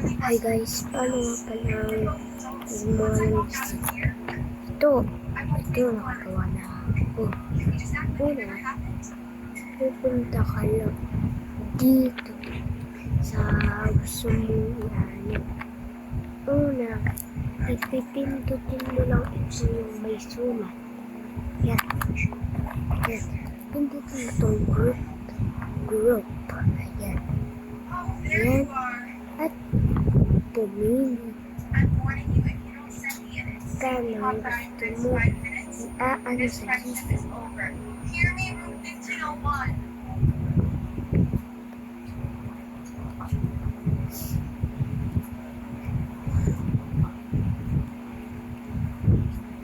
Hi guys, paano nga palang gumawa ng lipstick? Ito nakagawa na ako. Una, pupunta ka lang dito sa gusto mong ano. Una, ipipindutin mo lang ito yung may sulat. Yan. Pindutin mo itong group. Ayan. Ayan. At pumili ka ng gusto mo iaano sa gilid.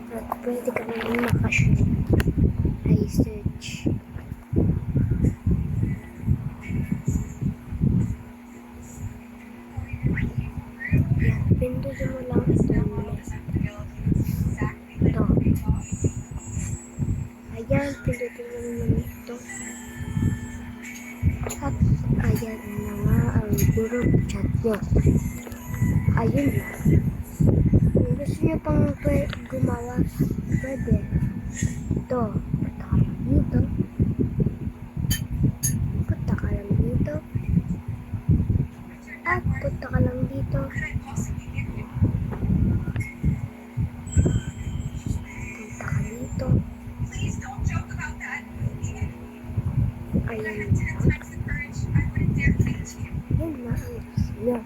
At pwede ka naman makashoot. Ay search. Yan, pindutin mo lang ito. Ayan, pindutin mo naman ito. At ayan na nga ang group chat nyo. Ayun lang. Kung gusto nyo pang gumawa, pwede. Ito, punta ka lang dito. Punta ka lang dito. At punta ka lang dito. Punta ka dito. Ayan lang. Yun na ang gusto nyo.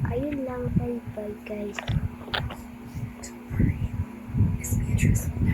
Ayun lang. Bye bye guys.